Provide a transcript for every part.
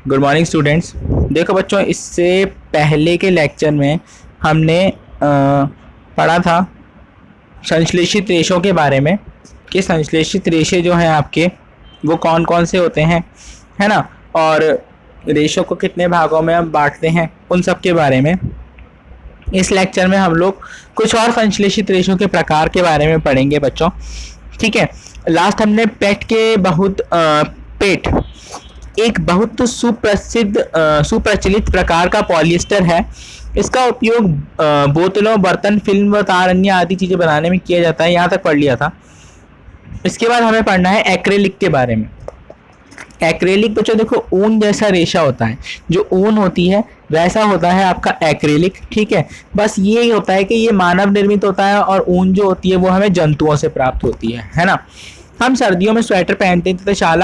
Good morning students. देखो बच्चों, इससे पहले के लेक्चर में हमने पढ़ा था संश्लेषित रेशों के बारे में कि संश्लेषित रेशे जो हैं आपके वो कौन कौन से होते हैं, है ना, और रेशों को कितने भागों में हम बांटते हैं, उन सब के बारे में इस लेक्चर में हम लोग कुछ और संश्लेषित रेशों के प्रकार के बारे में पढ़ेंगे बच्चों। ठीक है, लास्ट हमने पेट एक बहुत सुप्रचलित प्रकार का पॉलिएस्टर है। इसका उपयोग बोतलों, बर्तन, फिल्म व तार अन्य आदि चीजें बनाने में किया जाता है। यहाँ तक पढ़ लिया था। इसके बाद हमें पढ़ना है एक्रेलिक के बारे में। एक्रेलिक बच्चों देखो, ऊन जैसा रेशा होता है, जो ऊन होती है वैसा होता है आपका एक्रेलिक। ठीक है, बस ये होता है कि ये मानव निर्मित होता है और ऊन जो होती है वो हमें जंतुओं से प्राप्त होती है ना। हम सर्दियों में स्वेटर पहनते हैं तथा शॉल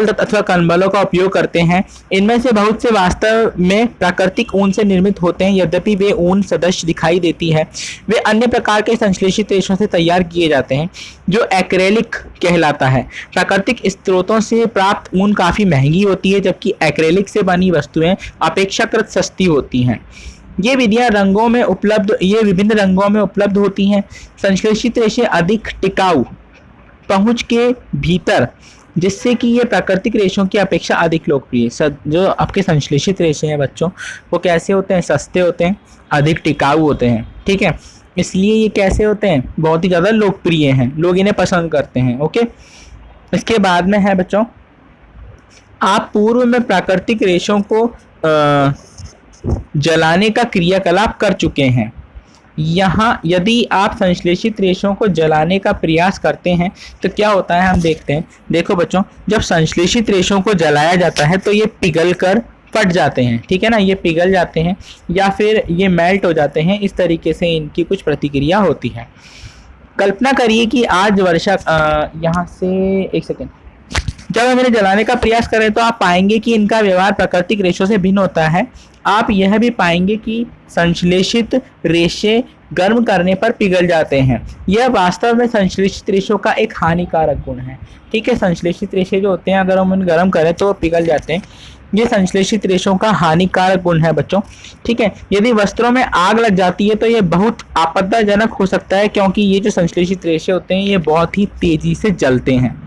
अथवा कंबलों का उपयोग करते हैं। इनमें से बहुत से वास्तव में प्राकृतिक ऊन से निर्मित होते हैं, यद्यपि वे ऊन सदृश दिखाई देती है। वे अन्य प्रकार के संश्लेषित रेशों से तैयार किए जाते हैं जो एक्रेलिक कहलाता है। प्राकृतिक स्रोतों से प्राप्त ऊन काफ़ी महंगी होती है, जबकि एक्रेलिक से बनी वस्तुएं अपेक्षाकृत सस्ती होती हैं। ये विधियां विभिन्न रंगों में उपलब्ध होती हैं। संश्लेषित रेशे अधिक टिकाऊ पहुंच के भीतर, जिससे कि ये प्राकृतिक रेशों की अपेक्षा अधिक लोकप्रिय। जो आपके संश्लेषित रेशे हैं बच्चों, वो कैसे होते हैं? सस्ते होते हैं, अधिक टिकाऊ होते हैं। ठीक है, इसलिए ये कैसे होते हैं? बहुत ही ज़्यादा लोकप्रिय हैं, लोग इन्हें पसंद करते हैं। ओके, इसके बाद में है बच्चों, आप पूर्व में प्राकृतिक रेशों को जलाने का क्रियाकलाप कर चुके हैं। यहाँ यदि आप संश्लेषित रेशों को जलाने का प्रयास करते हैं तो क्या होता है, हम देखते हैं। देखो बच्चों, जब संश्लेषित रेशों को जलाया जाता है तो ये पिघल कर फट जाते हैं। ठीक है ना, ये पिघल जाते हैं या फिर ये मेल्ट हो जाते हैं। इस तरीके से इनकी कुछ प्रतिक्रिया होती है। कल्पना करिए कि आज वर्षा यहाँ से एक सेकेंड, जब हम इन्हें जलाने का प्रयास करें तो आप पाएंगे कि इनका व्यवहार प्राकृतिक रेशों से भिन्न होता है। आप यह भी पाएंगे कि संश्लेषित रेशे गर्म करने पर पिघल जाते हैं। यह वास्तव में संश्लेषित रेशों का एक हानिकारक गुण है। ठीक है, संश्लेषित रेशे जो होते हैं अगर हम उन्हें गर्म करें तो पिघल जाते हैं। ये संश्लेषित रेशों का हानिकारक गुण है बच्चों। ठीक है, यदि वस्त्रों में आग लग जाती है तो ये बहुत आपत्तिजनक हो सकता है, क्योंकि ये जो संश्लेषित रेशे होते हैं ये बहुत ही तेजी से जलते हैं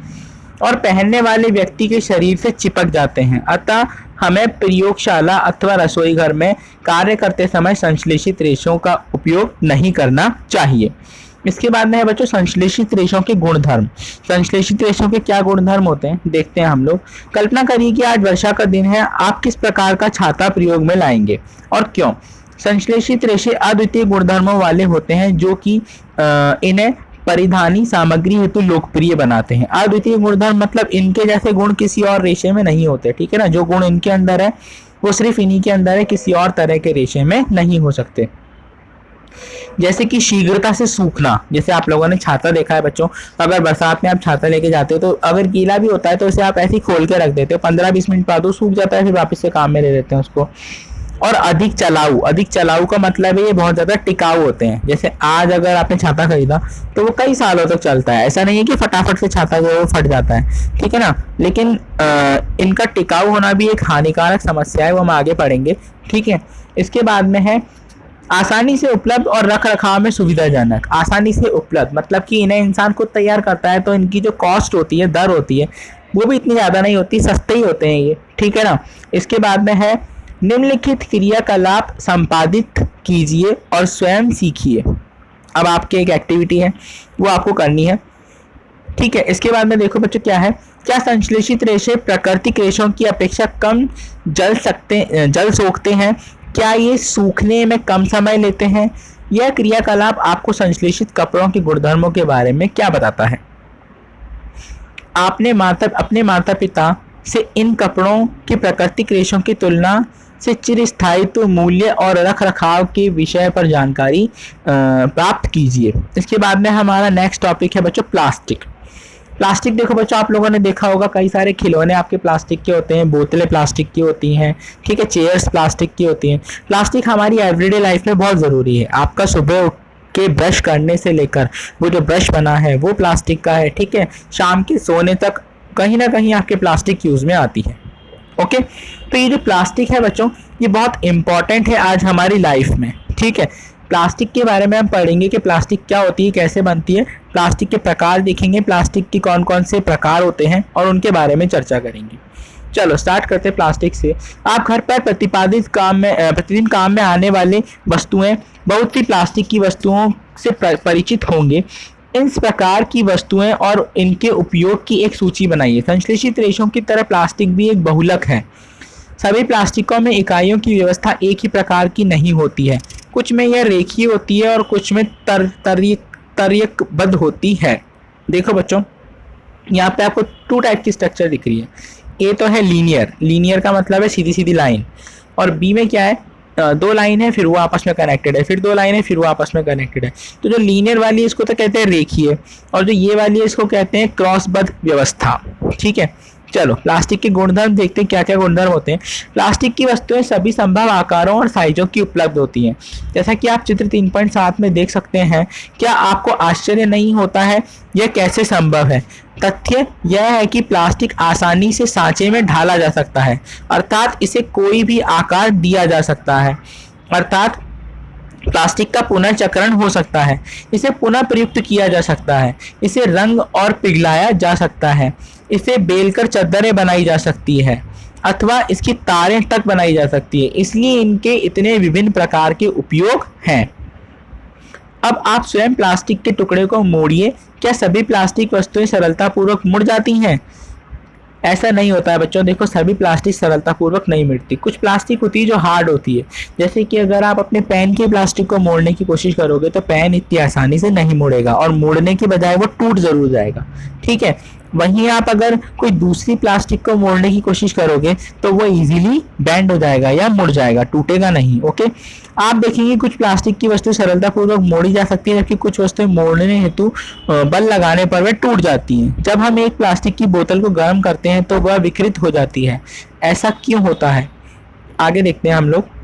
और पहनने वाले व्यक्ति के शरीर से चिपक जाते हैं। अतः हमें प्रयोगशाला अथवा रसोई घर में कार्य करते समय संश्लेषित रेशों का उपयोग नहीं करना चाहिए। इसके बाद में है बच्चों संश्लेषित रेशों के गुणधर्म। संश्लेषित रेशों के क्या गुणधर्म होते हैं देखते हैं हम लोग। कल्पना करिए कि आज वर्षा का दिन है, आप किस प्रकार का छाता प्रयोग में लाएंगे और क्यों? संश्लेषित रेशे अद्वितीय गुणधर्मों वाले होते हैं जो कि इन्हें परिधानी सामग्री हेतु लोकप्रिय बनाते हैं। अद्वितीय गुणधर्म मतलब इनके जैसे गुण किसी और रेशे में नहीं होते। ठीक है ना, जो गुण इनके अंदर है वो सिर्फ इन्हीं के अंदर है, किसी और तरह के रेशे में नहीं हो सकते। जैसे कि शीघ्रता से सूखना। जैसे आप लोगों ने छाता देखा है बच्चों, अगर बरसात में आप छाता लेके जाते हो तो अगर गीला भी होता है तो उसे आप ऐसे ही खोल के रख देते हो, 15-20 मिनट बाद वो सूख जाता है, फिर वापस से काम में ले लेते हैं उसको। और अधिक चलाऊ का मतलब है ये बहुत ज़्यादा टिकाऊ होते हैं। जैसे आज अगर आपने छाता खरीदा तो वो कई सालों तक चलता है। ऐसा नहीं है कि फटाफट से छाता जो है वो फट जाता है। ठीक है ना, लेकिन इनका टिकाऊ होना भी एक हानिकारक समस्या है, वो हम आगे पढ़ेंगे। ठीक है, इसके बाद में है आसानी से उपलब्ध और रख रखाव में सुविधाजनक। आसानी से उपलब्ध मतलब कि इन्हें इंसान खुद तैयार करता है तो इनकी जो कॉस्ट होती है, दर होती है, वो भी इतनी ज़्यादा नहीं होती, सस्ते ही होते हैं ये। ठीक है ना, इसके बाद में है निम्नलिखित क्रियाकलाप संपादित कीजिए और स्वयं सीखिए। अब आपकी एक एक्टिविटी है, वो आपको करनी है। ठीक है, इसके बाद में देखो बच्चों क्या है, क्या संश्लेषित रेशे प्राकृतिक रेशों की अपेक्षा कम जल सोखते हैं? क्या ये सूखने में कम समय लेते हैं? यह क्रियाकलाप आपको संश्लेषित कपड़ों के गुणधर्मों के बारे में क्या बताता है? आपने अपने माता पिता से इन कपड़ों के प्राकृतिक रेशों की तुलना से चिरस्थायित्व, मूल्य और रख रखाव के विषय पर जानकारी प्राप्त कीजिए। इसके बाद में हमारा नेक्स्ट टॉपिक है बच्चों प्लास्टिक। प्लास्टिक देखो बच्चों, आप लोगों ने देखा होगा कई सारे खिलौने आपके प्लास्टिक के होते हैं, बोतलें प्लास्टिक की होती हैं। ठीक है, चेयर्स प्लास्टिक की होती हैं। प्लास्टिक हमारी एवरीडे लाइफ में बहुत ज़रूरी है। आपका सुबह के ब्रश करने से लेकर वो जो ब्रश बना है वो प्लास्टिक का है। ठीक है, शाम के सोने तक कहीं ना कहीं आपके प्लास्टिक यूज़ में आती है। ओके, तो ये जो प्लास्टिक है बच्चों, ये बहुत इंपॉर्टेंट है आज हमारी लाइफ में। ठीक है, प्लास्टिक के बारे में हम पढ़ेंगे कि प्लास्टिक क्या होती है, कैसे बनती है, प्लास्टिक के प्रकार देखेंगे, प्लास्टिक के कौन कौन से प्रकार होते हैं और उनके बारे में चर्चा करेंगे। चलो स्टार्ट करते हैं प्लास्टिक से। आप घर पर प्रतिदिन काम में आने वाली वस्तुएं, बहुत सी प्लास्टिक की वस्तुओं से परिचित होंगे। इस प्रकार की वस्तुएं और इनके उपयोग की एक सूची बनाइए। संश्लेषित रेशों की तरह प्लास्टिक भी एक बहुलक है। सभी प्लास्टिकों में इकाइयों की व्यवस्था एक ही प्रकार की नहीं होती है। कुछ में यह रेखीय होती है और कुछ में तर्कबद्ध होती है। देखो बच्चों, यहाँ पे आपको 2 टाइप की स्ट्रक्चर दिख रही है। ए तो है लीनियर, लीनियर का मतलब है सीधी सीधी लाइन, और बी में क्या है, 2 लाइन है फिर वो आपस में कनेक्टेड है, फिर 2 लाइन है फिर वो आपस में कनेक्टेड है। तो जो लीनियर वाली है इसको तो कहते हैं रेखीय, और जो ये वाली है इसको कहते हैं क्रॉसबद्ध व्यवस्था। ठीक है, चलो प्लास्टिक के गुणधर्म देखते हैं, क्या क्या गुणधर्म होते हैं। प्लास्टिक की वस्तुएं सभी संभव आकारों और साइजों की उपलब्ध होती हैं। जैसा कि आप चित्र 3.7 में देख सकते हैं। क्या आपको आश्चर्य नहीं होता है यह कैसे संभव है? तथ्य यह है कि प्लास्टिक आसानी से सांचे में ढाला जा सकता है, अर्थात इसे कोई भी आकार दिया जा सकता है, अर्थात प्लास्टिक का पुनर्चक्रण हो सकता है, इसे पुनः प्रयुक्त किया जा सकता है, इसे रंग और पिघलाया जा सकता है, इसे बेलकर चद्दरें बनाई जा सकती है अथवा इसकी तारें तक बनाई जा सकती है। इसलिए इनके इतने विभिन्न प्रकार के उपयोग हैं। अब आप स्वयं प्लास्टिक के टुकड़े को मोड़िए। क्या सभी प्लास्टिक वस्तुएं सरलतापूर्वक मुड़ जाती हैं? ऐसा नहीं होता है बच्चों। देखो, सभी प्लास्टिक सरलतापूर्वक नहीं मिटती। कुछ प्लास्टिक होती है जो हार्ड होती है। जैसे कि अगर आप अपने पेन के प्लास्टिक को मोड़ने की कोशिश करोगे तो पेन इतनी आसानी से नहीं मुड़ेगा, और मोड़ने के बजाय वो टूट जरूर जाएगा। ठीक है, वहीं आप अगर कोई दूसरी प्लास्टिक को मोड़ने की कोशिश करोगे तो वो इजीली बेंड हो जाएगा या मुड़ जाएगा, टूटेगा नहीं। ओके, आप देखेंगे कुछ प्लास्टिक की वस्तु सरलतापूर्वक मोड़ी जा सकती है, जबकि कुछ वस्तुएं मोड़ने हेतु बल लगाने पर वे टूट जाती हैं। जब हम एक प्लास्टिक की बोतल को गर्म करते हैं तो वह विकृत हो जाती है। ऐसा क्यों होता है? आगे देखते हैं हम लोग।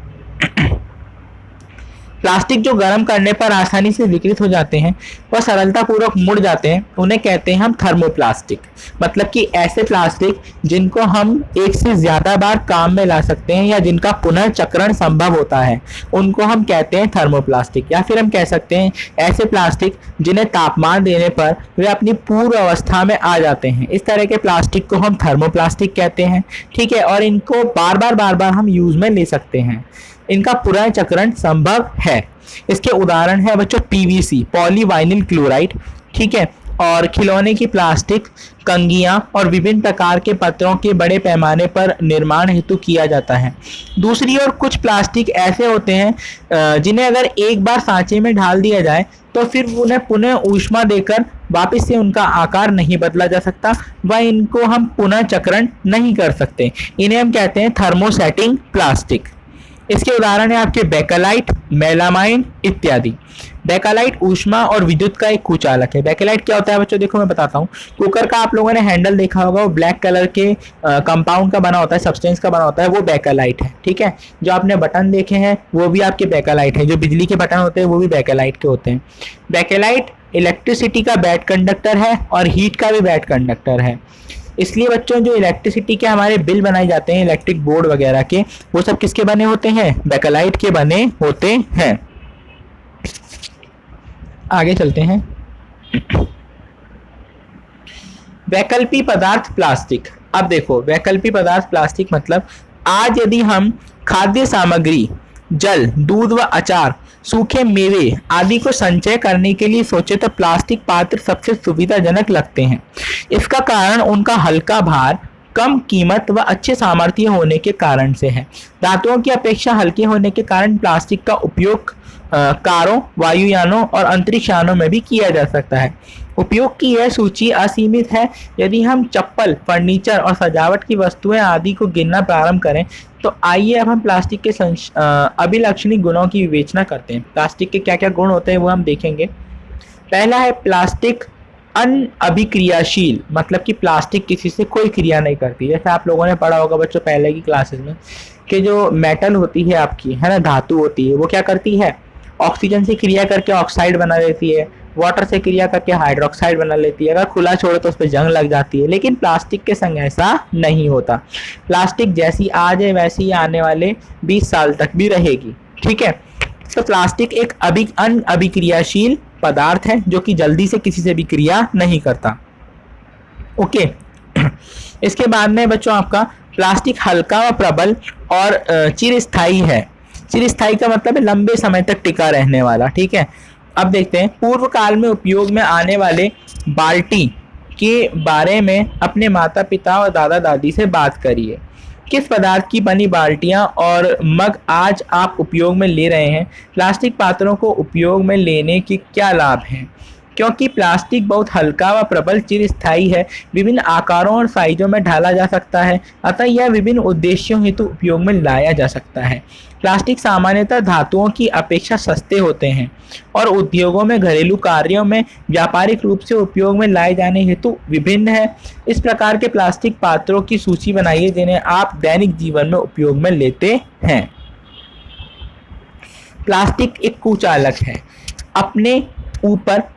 प्लास्टिक जो गर्म करने पर आसानी से विकृत हो जाते हैं, वह सरलतापूर्वक मुड़ जाते हैं, उन्हें कहते हैं हम थर्मोप्लास्टिक। मतलब कि ऐसे प्लास्टिक जिनको हम एक से ज्यादा बार काम में ला सकते हैं या जिनका पुनर्चक्रण संभव होता है, उनको हम कहते हैं थर्मोप्लास्टिक। या फिर हम कह सकते हैं ऐसे प्लास्टिक जिन्हें तापमान देने पर वे अपनी पूर्व अवस्था में आ जाते हैं। इस तरह के प्लास्टिक को हम थर्मोप्लास्टिक कहते हैं। ठीक है, और इनको बार बार हम यूज में ले सकते हैं। इनका पुनर्चक्रण संभव है। इसके उदाहरण है बच्चों पीवीसी, पॉलीवाइनिल क्लोराइड। ठीक है, और खिलौने की प्लास्टिक, कंगियां और विभिन्न प्रकार के पत्रों के बड़े पैमाने पर निर्माण हेतु किया जाता है। दूसरी ओर कुछ प्लास्टिक ऐसे होते हैं जिन्हें अगर एक बार सांचे में ढाल दिया जाए तो फिर उन्हें पुनः ऊष्मा देकर वापस से उनका आकार नहीं बदला जा सकता, व इनको हम पुनः चक्रण नहीं कर सकते। इन्हें हम कहते हैं थर्मोसेटिंग प्लास्टिक। इसके उदाहरण है आपके बेकेलाइट, मेलामाइन इत्यादि। बेकेलाइट ऊष्मा और विद्युत का एक कुचालक है। बेकेलाइट क्या होता है बच्चों? देखो मैं बताता हूँ। कुकर का आप लोगों ने हैंडल देखा होगा, वो ब्लैक कलर के कंपाउंड का बना होता है, सब्सटेंस का बना होता है, वो बेकेलाइट है। ठीक है, जो आपने बटन देखे हैं वो भी आपके बेकेलाइट है। जो बिजली के बटन होते हैं वो भी बेकेलाइट के होते हैं। बेकेलाइट इलेक्ट्रिसिटी का बैड कंडक्टर है और हीट का भी बैड कंडक्टर है। इसलिए बच्चों जो इलेक्ट्रिसिटी के हमारे बिल बनाए जाते हैं, इलेक्ट्रिक बोर्ड वगैरह के, वो सब किसके बने होते हैं? बेकेलाइट के बने होते हैं। आगे चलते हैं। वैकल्पिक पदार्थ प्लास्टिक। अब देखो, वैकल्पिक पदार्थ प्लास्टिक मतलब आज यदि हम खाद्य सामग्री, जल, दूध व अचार, सूखे मेवे आदि को संचय करने के लिए सोचे तो प्लास्टिक पात्र सबसे सुविधाजनक लगते हैं। इसका कारण उनका हल्का भार, कम कीमत व अच्छे सामर्थ्य होने के कारण से है। धातुओं की अपेक्षा हल्के होने के कारण प्लास्टिक का उपयोग कारों, वायुयानों और अंतरिक्ष यानों में भी किया जा सकता है। उपयोग की यह सूची असीमित है। यदि हम चप्पल, फर्नीचर और सजावट की वस्तुएं आदि को गिनना प्रारंभ करें तो आइए अब हम प्लास्टिक के अभिलक्षणिक गुणों की विवेचना करते हैं। प्लास्टिक के क्या क्या गुण होते हैं वो हम देखेंगे। पहला है प्लास्टिक अनअभिक्रियाशील, मतलब कि प्लास्टिक किसी से कोई क्रिया नहीं करती। जैसे आप लोगों ने पढ़ा होगा बच्चों पहले की क्लासेस में कि जो मेटल होती है आपकी, है ना, धातु होती है, वो क्या करती है? ऑक्सीजन से क्रिया करके ऑक्साइड बना देती है, वाटर से क्रिया करके हाइड्रोक्साइड बना लेती है, अगर खुला छोड़ो तो उस पर जंग लग जाती है। लेकिन प्लास्टिक के संग ऐसा नहीं होता, प्लास्टिक जैसी आज है वैसी ही आने वाले 20 साल तक भी रहेगी। ठीक है, तो प्लास्टिक एक अभिक्रियाशील पदार्थ है जो कि जल्दी से किसी से भी क्रिया नहीं करता। ओके, इसके बाद में बच्चों आपका प्लास्टिक हल्का व प्रबल और चिरस्थायी है। चिरस्थायी का मतलब है लंबे समय तक टिका रहने वाला। ठीक है, अब देखते हैं पूर्व काल में उपयोग में आने वाले बाल्टी के बारे में अपने माता पिता और दादा दादी से बात करिए। किस पदार्थ की बनी बाल्टियां और मग आज आप उपयोग में ले रहे हैं? प्लास्टिक पात्रों को उपयोग में लेने के क्या लाभ हैं? क्योंकि प्लास्टिक बहुत हल्का व प्रबल चिरस्थायी है, विभिन्न आकारों और साइजों में ढाला जा सकता है, अतः यह विभिन्न उद्देश्यों हेतु उपयोग में लाया जा सकता है। प्लास्टिक सामान्यतः धातुओं की अपेक्षा सस्ते होते हैं और उद्योगों में, घरेलू कार्यों में व्यापारिक रूप से उपयोग में लाए जाने हेतु विभिन्न है। इस प्रकार के प्लास्टिक पात्रों की सूची बनाइए जिन्हें आप दैनिक जीवन में उपयोग में लेते हैं। प्लास्टिक एक कुचालक है। अपने ऊपर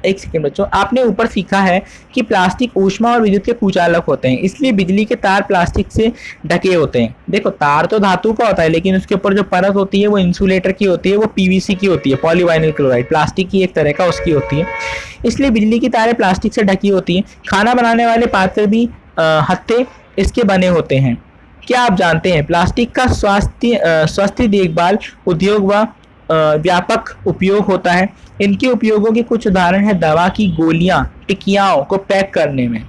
एक सेकेंड बच्चों, आपने ऊपर सीखा है कि प्लास्टिक ऊष्मा और विद्युत के कुचालक होते हैं, इसलिए बिजली के तार प्लास्टिक से ढके होते हैं। देखो, तार तो धातु का होता है लेकिन उसके ऊपर जो परत होती है वो इंसुलेटर की होती है, वो पीवीसी की होती है, पॉलीविनाइल क्लोराइड, प्लास्टिक की एक तरह का उसकी होती है, इसलिए बिजली की तारें प्लास्टिक से ढकी होती हैं। खाना बनाने वाले पात्र भी हत्थे इसके बने होते हैं। क्या आप जानते हैं प्लास्टिक का स्वास्थ्य देखभाल उद्योग व व्यापक उपयोग होता है? इनके उपयोगों के कुछ उदाहरण है दवा की गोलियां, टिकियाओं को पैक करने में,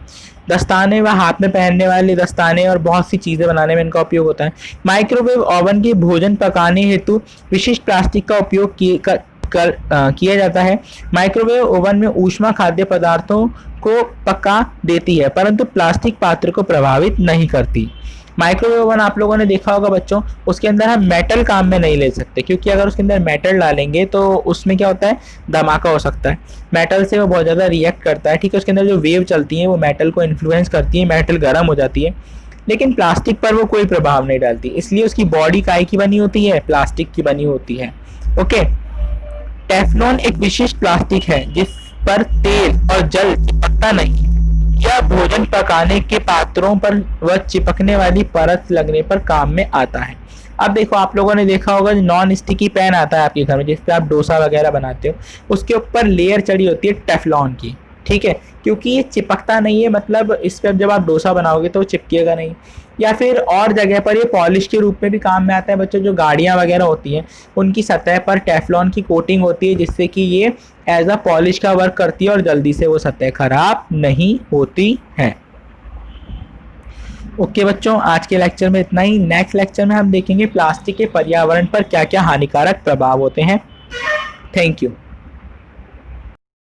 दस्ताने व हाथ में पहनने वाले दस्ताने और बहुत सी चीजें बनाने में इनका उपयोग होता है। माइक्रोवेव ओवन के भोजन पकाने हेतु विशिष्ट प्लास्टिक का उपयोग किया जाता है। माइक्रोवेव ओवन में ऊष्मा खाद्य पदार्थों को पका देती है परंतु प्लास्टिक पात्र को प्रभावित नहीं करती। माइक्रोवेव ओवन आप लोगों ने देखा होगा बच्चों, उसके अंदर हम मेटल काम में नहीं ले सकते क्योंकि अगर उसके अंदर मेटल डालेंगे तो उसमें क्या होता है, धमाका हो सकता है। मेटल से वो बहुत ज़्यादा रिएक्ट करता है। ठीक है, उसके अंदर जो वेव चलती है वो मेटल को इन्फ्लुएंस करती है, मेटल गर्म हो जाती है, लेकिन प्लास्टिक पर वो कोई प्रभाव नहीं डालती, इसलिए उसकी बॉडी काहे की बनी होती है, प्लास्टिक की बनी होती है। ओके, टेफ्लॉन एक विशिष्ट प्लास्टिक है जिस पर तेल और जल चिपकता नहीं। यह भोजन पकाने के पात्रों पर व चिपकने वाली परत लगने पर काम में आता है। अब देखो, आप लोगों ने देखा होगा नॉन स्टिकी पैन आता है आपके घर में जिस पे आप डोसा वगैरह बनाते हो, उसके ऊपर लेयर चढ़ी होती है टेफ्लॉन की। ठीक है, क्योंकि ये चिपकता नहीं है, मतलब इस पर जब आप डोसा बनाओगे तो चिपकेगा नहीं। या फिर और जगह पर ये पॉलिश के रूप में भी काम में आता है बच्चों, जो गाड़ियाँ वगैरह होती हैं उनकी सतह पर टेफ्लॉन की कोटिंग होती है जिससे कि ये एज अ पॉलिश का वर्क करती है और जल्दी से वो सतह खराब नहीं होती है। ओके बच्चों, आज के लेक्चर में इतना ही। नेक्स्ट लेक्चर में हम देखेंगे प्लास्टिक के पर्यावरण पर क्या क्या हानिकारक प्रभाव होते हैं। Thank you.